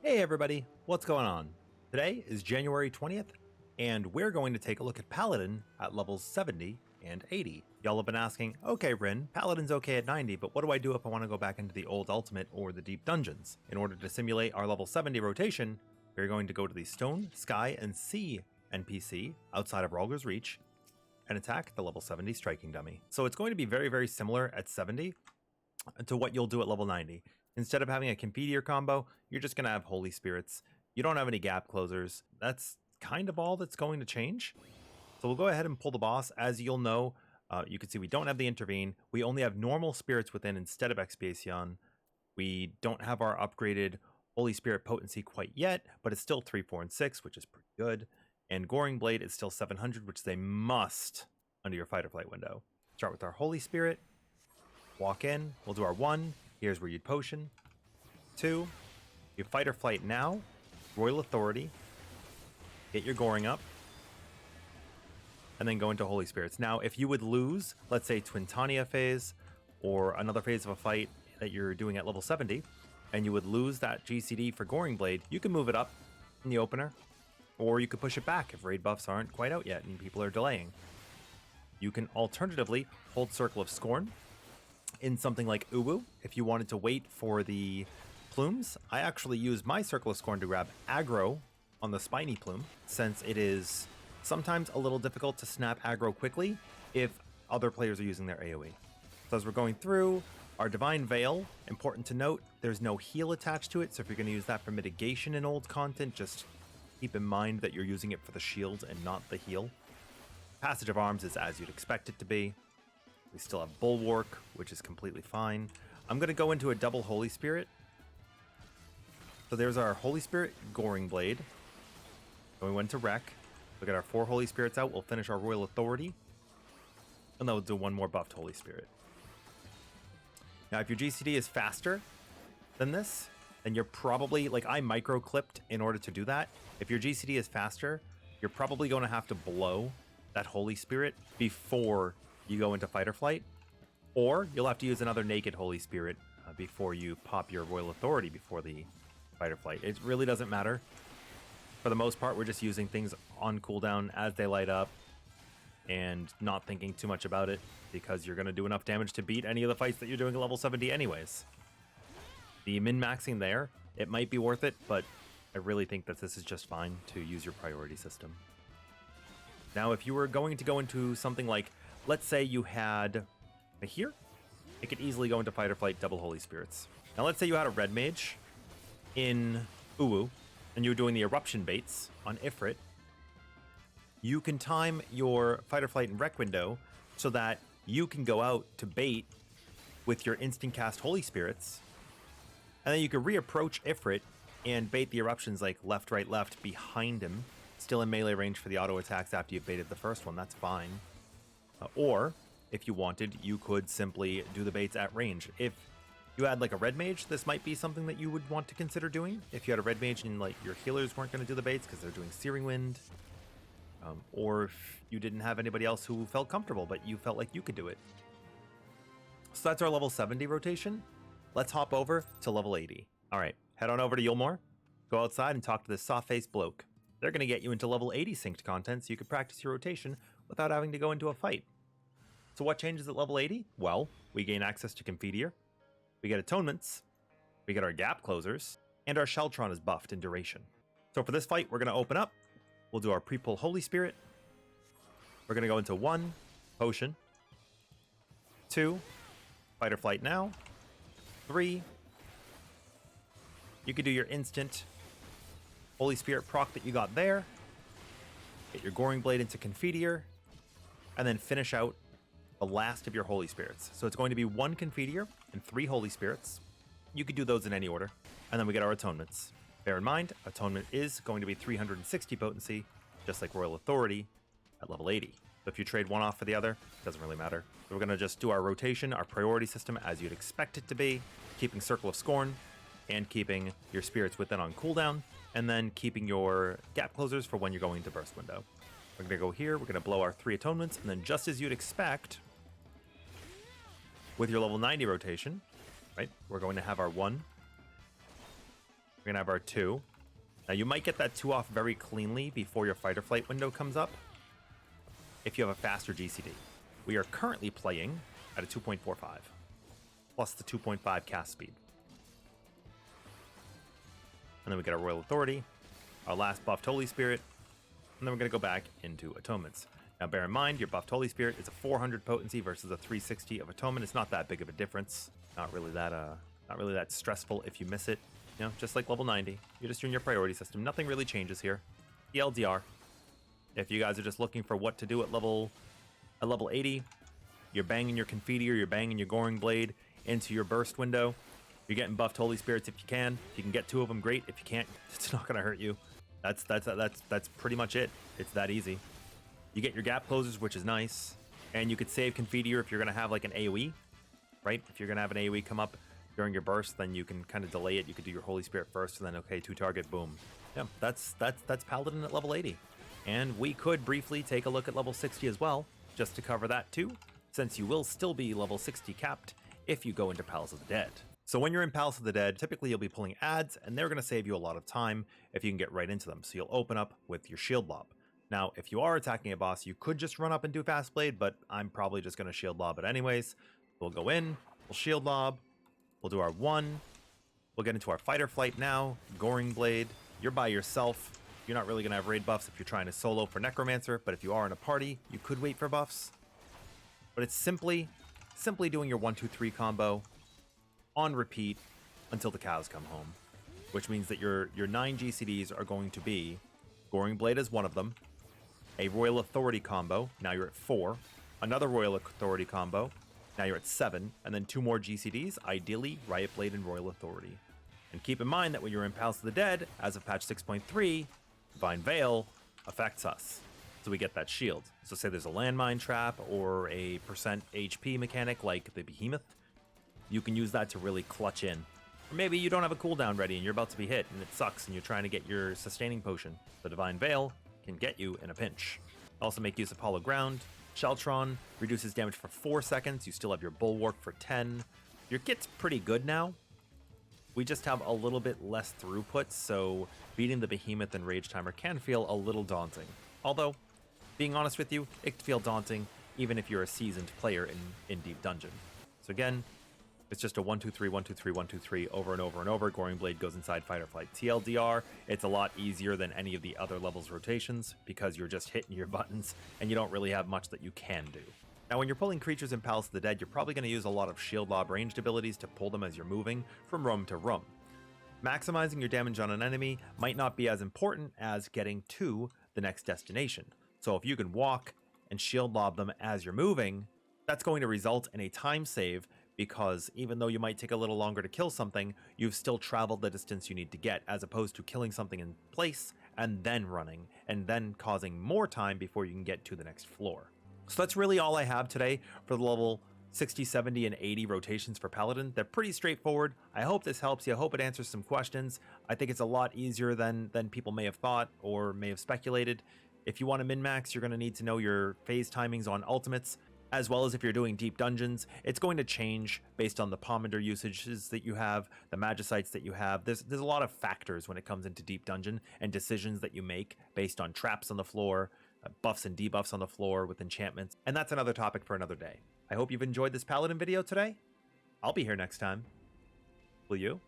Hey everybody, what's going on? Today is January 20th, and we're going to take a look at Paladin at levels 70 and 80. Y'all have been asking, okay Rin, Paladin's okay at 90, but what do I do if I want to go back into the old Ultimate or the Deep Dungeons? In order to simulate our level 70 rotation, we're going to go to the Stone, Sky, and Sea NPC outside of Rhalgr's Reach, and attack the level 70 Striking Dummy. So it's going to be very similar at 70 to what you'll do at level 90. Instead of having a Confiteor combo, you're just going to have Holy Spirits. You don't have any gap closers. That's kind of all that's going to change. So we'll go ahead and pull the boss. As you'll know, you can see we don't have the Intervene. We only have normal spirits within instead of Expiation. We don't have our upgraded Holy Spirit potency quite yet, but it's still 3, 4, and 6, which is pretty good. And Goring Blade is still 700, which is a must under your fight or flight window. Start with our Holy Spirit. Walk in. We'll do our 1. Here's where you'd potion. 2, you fight or flight now. Royal Authority. Get your Goring up. And then go into Holy Spirits. Now, if you would lose, let's say Twintania phase, or another phase of a fight that you're doing at level 70, and you would lose that GCD for Goring Blade, you can move it up in the opener, or you could push it back if raid buffs aren't quite out yet and people are delaying. You can alternatively hold Circle of Scorn in something like Uwu, if you wanted to wait for the plumes. I actually use my Circle of Scorn to grab aggro on the Spiny Plume, since it is sometimes a little difficult to snap aggro quickly if other players are using their AoE. So as we're going through, our Divine Veil, important to note, there's no heal attached to it, so if you're going to use that for mitigation in old content, just keep in mind that you're using it for the shield and not the heal. Passage of Arms is as you'd expect it to be. We still have Bulwark, which is completely fine. I'm going to go into a double Holy Spirit. So there's our Holy Spirit Goring Blade. Then we went to Wreck. We'll get our 4 Holy Spirits out. We'll finish our Royal Authority. And then we'll do 1 more buffed Holy Spirit. Now, if your GCD is faster than this, then you're probably, like I micro-clipped in order to do that. If your GCD is faster, you're probably going to have to blow that Holy Spirit before you go into fight or flight, or you'll have to use another naked Holy Spirit before you pop your Royal Authority before the fight or flight. It really doesn't matter. For the most part, we're just using things on cooldown as they light up and not thinking too much about it, because you're going to do enough damage to beat any of the fights that you're doing at level 70 anyways. The min-maxing there, it might be worth it, but I really think that this is just fine to use your priority system. Now, if you were going to go into something like, let's say you had a here, it could easily go into fight or flight double Holy Spirits. Now, let's say you had a red mage in Uwu, and you were doing the eruption baits on Ifrit. You can time your fight or flight and wreck window so that you can go out to bait with your instant cast Holy Spirits, and then you can reapproach Ifrit and bait the eruptions like left, right, left behind him, still in melee range for the auto attacks after you've baited the first one. That's fine. Or, if you wanted, you could simply do the baits at range. If you had like a red mage, this might be something that you would want to consider doing. If you had a red mage and like your healers weren't going to do the baits because they're doing Searing Wind, or if you didn't have anybody else who felt comfortable but you felt like you could do it. So that's our level 70 rotation. Let's hop over to level 80. All right, head on over to Yulmore, go outside and talk to this soft-faced bloke. They're going to get you into level 80 synced content so you can practice your rotation without having to go into a fight. So what changes at level 80? Well, we gain access to Confiteor, we get atonements, we get our gap closers, and our Sheltron is buffed in duration. So for this fight, we're going to open up. We'll do our pre-pull Holy Spirit. We're going to go into 1, Potion. 2, Fight or Flight now. 3, you could do your instant Holy Spirit proc that you got there. Get your Goring Blade into Confiteor, and then finish out the last of your Holy Spirits. So it's going to be 1 Confiteor and 3 Holy Spirits. You could do those in any order. And then we get our Atonements. Bear in mind, Atonement is going to be 360 potency, just like Royal Authority at level 80. So if you trade one off for the other, it doesn't really matter. So we're going to just do our rotation, our priority system as you'd expect it to be, keeping Circle of Scorn, and keeping your spirits within on cooldown, and then keeping your gap closers for when you're going to burst window. We're going to go here, we're going to blow our 3 atonements, and then just as you'd expect, with your level 90 rotation, right, we're going to have our 1. We're We're gonna have our 2. Now you might get that 2 off very cleanly before your fight or flight window comes up if you have a faster GCD. We are currently playing at a 2.45 plus the 2.5 cast speed. And then we get our Royal Authority, our last buffed Holy Spirit, and then we're going to go back into Atonements. Now bear in mind, your buffed Holy Spirit is a 400 potency versus a 360 of Atonement. It's not that big of a difference. Not really that stressful if you miss it. You know, just like level 90. You're just doing your priority system. Nothing really changes here. TLDR. If you guys are just looking for what to do at level 80, you're banging your Confetti or you're banging your Goring Blade into your burst window. You're getting buffed Holy Spirits if you can. If you can get 2 of them, great. If you can't, it's not going to hurt you. That's pretty much it. It's that easy. You get your gap closers, which is nice. And you could save Confetti if you're going to have like an AoE, right? If you're going to have an AoE come up during your burst, then you can kind of delay it. You could do your Holy Spirit first and then, okay, 2 target, boom. Yeah, that's Paladin at level 80. And we could briefly take a look at level 60 as well, just to cover that too, since you will still be level 60 capped if you go into Palace of the Dead. So when you're in Palace of the Dead, typically you'll be pulling ads, and they're going to save you a lot of time if you can get right into them. So you'll open up with your Shield Lob. Now, if you are attacking a boss, you could just run up and do Fast Blade, but I'm probably just going to Shield Lob it anyways. We'll go in, we'll Shield Lob, we'll do our 1, we'll get into our Fight or Flight now, Goring Blade. You're by yourself. You're not really going to have raid buffs if you're trying to solo for Necromancer, but if you are in a party, you could wait for buffs. But it's simply doing your 1-2-3 combo on repeat until the cows come home, which means that your 9 GCDs are going to be Goring Blade as one of them, a Royal Authority combo, now you're at 4, another Royal Authority combo, now you're at 7, and then 2 more GCDs, ideally Riot Blade and Royal Authority. And keep in mind that when you're in Palace of the Dead, as of patch 6.3, Divine Veil affects us, so we get that shield. So say there's a landmine trap or a percent HP mechanic like the Behemoth, you can use that to really clutch in. Or maybe you don't have a cooldown ready and you're about to be hit and it sucks and you're trying to get your sustaining potion. The Divine Veil can get you in a pinch. Also make use of Hollow Ground. Sheltron reduces damage for 4 seconds. You still have your Bulwark for 10. Your kit's pretty good now. We just have a little bit less throughput, so beating the Behemoth and Rage Timer can feel a little daunting. Although, being honest with you, it can feel daunting even if you're a seasoned player in Deep Dungeon. So again, it's just a 1-2-3, 1-2-3, 1-2-3 over and over and over. Goring Blade goes inside Fight or Flight. TLDR, it's a lot easier than any of the other levels rotations because you're just hitting your buttons and you don't really have much that you can do. Now, when you're pulling creatures in Palace of the Dead, you're probably going to use a lot of Shield Lob ranged abilities to pull them as you're moving from room to room. Maximizing your damage on an enemy might not be as important as getting to the next destination. So if you can walk and Shield Lob them as you're moving, that's going to result in a time save because even though you might take a little longer to kill something, you've still traveled the distance you need to get, as opposed to killing something in place and then running, and then causing more time before you can get to the next floor. So that's really all I have today for the level 60, 70, and 80 rotations for Paladin. They're pretty straightforward. I hope this helps you. I hope it answers some questions. I think it's a lot easier than people may have thought or may have speculated. If you want to min-max, you're going to need to know your phase timings on ultimates, as well as if you're doing deep dungeons. It's going to change based on the Pomander usages that you have, the Magicites that you have. There's a lot of factors when it comes into deep dungeon and decisions that you make based on traps on the floor, buffs and debuffs on the floor with enchantments, and that's another topic for another day. I hope you've enjoyed this Paladin video today. I'll be here next time. Will you?